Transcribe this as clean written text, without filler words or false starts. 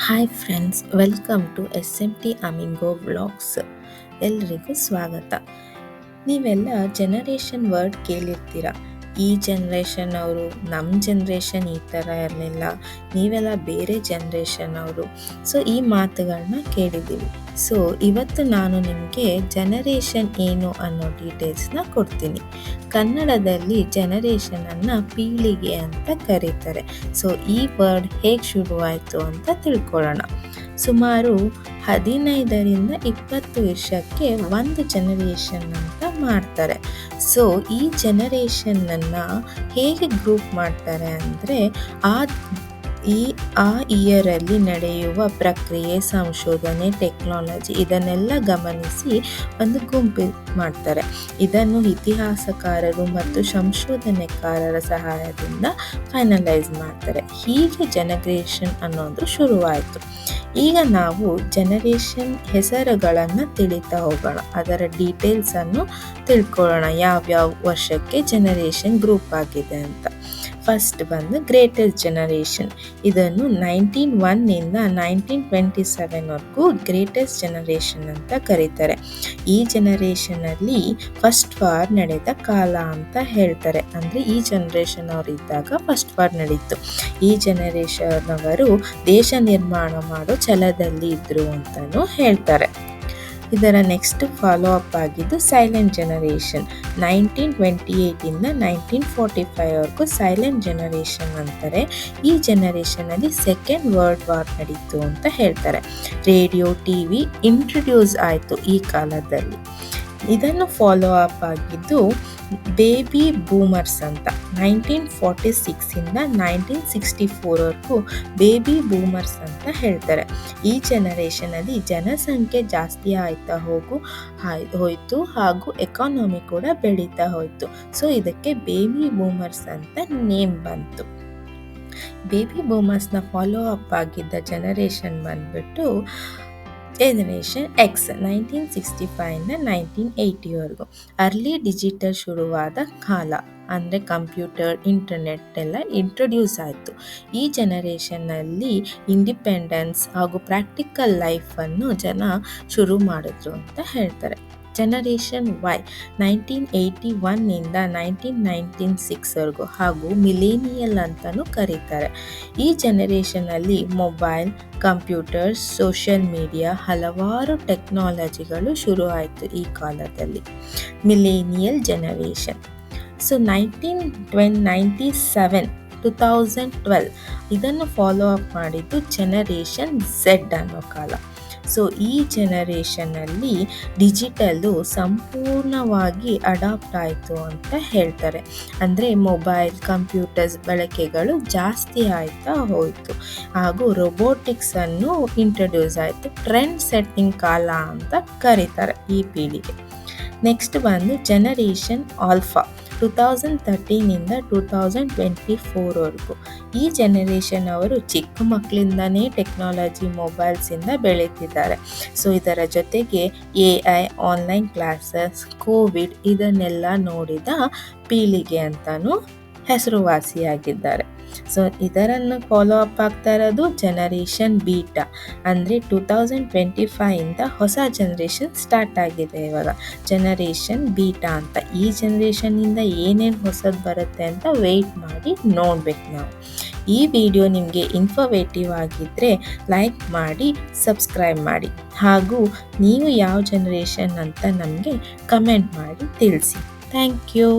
Hi friends, welcome to SMT ಅಮಿಂಗೋ vlogs. ಎಲ್ರಿಗೂ ಸ್ವಾಗತ. ನೀವೆಲ್ಲ ಜನರೇಷನ್ ವರ್ಡ್ ಕೇಳಿರ್ತೀರ. ಈ ಜನ್ರೇಷನ್ ಅವರು, ನಮ್ಮ ಜನ್ರೇಷನ್ ಈ ಥರ ಇರಲಿಲ್ಲ, ನೀವೆಲ್ಲ ಬೇರೆ ಜನ್ರೇಷನ್ ಅವರು. ಸೊ ಈ ಮಾತುಗಳನ್ನ ಕೇಳಿದ್ದೀವಿ. ಸೊ ಇವತ್ತು ನಾನು ನಿಮಗೆ ಜನರೇಷನ್ ಏನು ಅನ್ನೋ ಡೀಟೇಲ್ಸ್ನ ಕೊಡ್ತೀನಿ. ಕನ್ನಡದಲ್ಲಿ ಜನರೇಷನನ್ನು ಪೀಳಿಗೆ ಅಂತ ಕರೀತಾರೆ. ಸೊ ಈ ವರ್ಡ್ ಹೇಗೆ ಶುರುವಾಯಿತು ಅಂತ ತಿಳ್ಕೊಳ್ಳೋಣ. ಸುಮಾರು 15ರಿಂದ 20 ವರ್ಷಕ್ಕೆ ಒಂದು ಜನರೇಷನ್ ಅಂತ ಮಾಡ್ತಾರೆ. ಸೊ ಈ ಜನರೇಷನ್ನನ್ನು ಹೇಗೆ ಗ್ರೂಪ್ ಮಾಡ್ತಾರೆ ಅಂದರೆ ಆ ಇಯರಲ್ಲಿ ನಡೆಯುವ ಪ್ರಕ್ರಿಯೆ, ಸಂಶೋಧನೆ, ಟೆಕ್ನಾಲಜಿ ಇದನ್ನೆಲ್ಲ ಗಮನಿಸಿ ಒಂದು ಗುಂಪು ಮಾಡ್ತಾರೆ. ಇದನ್ನು ಇತಿಹಾಸಕಾರರು ಮತ್ತು ಸಂಶೋಧನೆಕಾರರ ಸಹಾಯದಿಂದ ಫೈನಲೈಸ್ ಮಾಡ್ತಾರೆ. ಹೀಗೆ ಜನರೇಷನ್ ಅನ್ನೋದು ಶುರುವಾಯಿತು. ಈಗ ನಾವು ಜನರೇಷನ್ ಹೆಸರುಗಳನ್ನು ತಿಳಿತಾ ಹೋಗೋಣ, ಅದರ ಡೀಟೇಲ್ಸನ್ನು ತಿಳ್ಕೊಳ್ಳೋಣ, ಯಾವ್ಯಾವ ವರ್ಷಕ್ಕೆ ಜನರೇಷನ್ ಗ್ರೂಪ್ ಆಗಿದೆ ಅಂತ. ಫಸ್ಟ್ ಬಂದು ಗ್ರೇಟೆಸ್ಟ್ ಜನರೇಷನ್. ಇದನ್ನು 1901ನಿಂದ 1927ವರೆಗೂ ಗ್ರೇಟೆಸ್ಟ್ ಜನರೇಷನ್ ಅಂತ ಕರೀತಾರೆ. ಈ ಜನರೇಷನಲ್ಲಿ ಫಸ್ಟ್ ವಾರ್ ನಡೆದ ಕಾಲ ಅಂತ ಹೇಳ್ತಾರೆ. ಅಂದರೆ ಈ ಜನರೇಷನ್ ಅವರು ಇದ್ದಾಗ ಫಸ್ಟ್ ವಾರ್ ನಡೀತು. ಈ ಜನರೇಷನ್ ಅವರು ದೇಶ ನಿರ್ಮಾಣ ಮಾಡೋ ಛಲದಲ್ಲಿ ಇದ್ರು ಅಂತಲೂ ಹೇಳ್ತಾರೆ. ಇದರ ನೆಕ್ಸ್ಟ್ ಫಾಲೋ ಅಪ್ ಆಗಿದ್ದು ಸೈಲೆಂಟ್ ಜನರೇಷನ್. 1928ಇಂದ 1945ವರೆಗೂ ಸೈಲೆಂಟ್ ಜನರೇಷನ್ ಅಂತಾರೆ. ಈ ಜನರೇಷನಲ್ಲಿ ಸೆಕೆಂಡ್ ವರ್ಲ್ಡ್ ವಾರ್ ನಡೀತು ಅಂತ ಹೇಳ್ತಾರೆ. ರೇಡಿಯೋ, TV ಇಂಟ್ರೊಡ್ಯೂಸ್ ಆಯಿತು ಈ ಕಾಲದಲ್ಲಿ. ಇದನ್ನು ಫಾಲೋ ಅಪ್ ಆಗಿದ್ದು ಬೇಬಿ ಬೂಮರ್ಸ್ ಅಂತ. 1946ಇಂದ 1964ವರೆಗೂ ಬೇಬಿ ಬೂಮರ್ಸ್ ಅಂತ ಹೇಳ್ತಾರೆ. ಈ ಜನರೇಷನಲ್ಲಿ ಜನಸಂಖ್ಯೆ ಜಾಸ್ತಿ ಆಯ್ತಾ ಹೋಯಿತು ಹಾಗೂ ಎಕಾನಮಿ ಕೂಡ ಬೆಳೀತಾ ಹೋಯಿತು. ಸೊ ಇದಕ್ಕೆ ಬೇಬಿ ಬೂಮರ್ಸ್ ಅಂತ ನೇಮ್ ಬಂತು. ಬೇಬಿ ಬೂಮರ್ಸ್ನ ಫಾಲೋ ಅಪ್ ಆಗಿದ್ದ ಜನರೇಷನ್ ಬಂದ್ಬಿಟ್ಟು ಜನರೇಷನ್ ಎಕ್ಸ್. 1965ಇಂದ 1980ವರೆಗೂ ಅರ್ಲಿ ಡಿಜಿಟಲ್ ಶುರುವಾದ ಕಾಲ. ಅಂದರೆ ಕಂಪ್ಯೂಟರ್, ಇಂಟರ್ನೆಟ್ ಎಲ್ಲ ಇಂಟ್ರೊಡ್ಯೂಸ್ ಆಯಿತು. ಈ ಜನರೇಷನ್ನಲ್ಲಿ ಇಂಡಿಪೆಂಡೆನ್ಸ್ ಹಾಗೂ ಪ್ರಾಕ್ಟಿಕಲ್ ಲೈಫನ್ನು ಜನ ಶುರು ಮಾಡಿದ್ರು ಅಂತ ಹೇಳ್ತಾರೆ. ಜನರೇಷನ್ ವೈ 1981ನಿಂದ 1996ವರೆಗೂ ಹಾಗೂ ಮಿಲೇನಿಯಲ್ ಅಂತಲೂ ಕರೀತಾರೆ. ಈ ಜನರೇಷನಲ್ಲಿ ಮೊಬೈಲ್, ಕಂಪ್ಯೂಟರ್ಸ್, ಸೋಷಿಯಲ್ ಮೀಡಿಯಾ, ಹಲವಾರು ಟೆಕ್ನಾಲಜಿಗಳು ಶುರು ಆಯಿತು ಈ ಕಾಲದಲ್ಲಿ. Millennial generation. ಸೊ 1997 2012 ಇದನ್ನು ಫಾಲೋ ಅಪ್ ಮಾಡಿದ್ದು ಜನರೇಷನ್ ಝೆಡ್ ಅನ್ನೋ ಕಾಲ. ಸೊ ಈ ಜನರೇಷನ್ನಲ್ಲಿ ಡಿಜಿಟಲ್ಲು ಸಂಪೂರ್ಣವಾಗಿ ಅಡಾಪ್ಟ್ ಆಯಿತು ಅಂತ ಹೇಳ್ತಾರೆ. ಅಂದರೆ ಮೊಬೈಲ್, ಕಂಪ್ಯೂಟರ್ಸ್ ಬಳಕೆಗಳು ಜಾಸ್ತಿ ಆಯ್ತಾ ಹೋಯಿತು ಹಾಗೂ ರೊಬೋಟಿಕ್ಸನ್ನು ಇಂಟ್ರೊಡ್ಯೂಸ್ ಆಯಿತು. ಟ್ರೆಂಡ್ ಸೆಟ್ಟಿಂಗ್ ಕಾಲ ಅಂತ ಕರೀತಾರೆ ಈ ಪೀಳಿಗೆ. ನೆಕ್ಸ್ಟ್ ಬಂದು ಜನರೇಷನ್ ಆಲ್ಫಾ. 2013ಇಂದ 2024ವರೆಗೂ ಈ ಜನರೇಷನ್ ಅವರು ಚಿಕ್ಕ ಮಕ್ಕಳಿಂದನೇ ಟೆಕ್ನಾಲಜಿ, ಮೊಬೈಲ್ಸಿಂದ ಬೆಳೀತಿದ್ದಾರೆ. ಸೊ ಇದರ ಜೊತೆಗೆ AI, ಆನ್ಲೈನ್ ಕ್ಲಾಸಸ್, ಕೋವಿಡ್ ಇದನ್ನೆಲ್ಲ ನೋಡಿದ ಪೀಳಿಗೆ ಅಂತಲೂ ಹೆಸರುವಾಸಿಯಾಗಿದ್ದಾರೆ. ಸೊ ಇದರನ್ನು ಫಾಲೋ ಅಪ್ ಆಗ್ತಾ ಇರೋದು ಜನರೇಷನ್ ಬೀಟಾ. ಅಂದರೆ 2025ಇಂದ ಹೊಸ ಜನರೇಷನ್ ಸ್ಟಾರ್ಟ್ ಆಗಿದೆ ಇವಾಗ, ಜನರೇಷನ್ ಬೀಟಾ ಅಂತ. ಈ ಜನರೇಷನ್ನಿಂದ ಏನೇನು ಹೊಸದು ಬರುತ್ತೆ ಅಂತ ವೆಯ್ಟ್ ಮಾಡಿ ನೋಡ್ಬೇಕು ನಾವು. ಈ ವಿಡಿಯೋ ನಿಮಗೆ ಇನ್ಫಾರ್ಮೇಟಿವ್ ಆಗಿದ್ದರೆ ಲೈಕ್ ಮಾಡಿ, ಸಬ್ಸ್ಕ್ರೈಬ್ ಮಾಡಿ ಹಾಗೂ ನೀವು ಯಾವ ಜನರೇಷನ್ ಅಂತ ನಮಗೆ ಕಮೆಂಟ್ ಮಾಡಿ ತಿಳಿಸಿ. Thank you.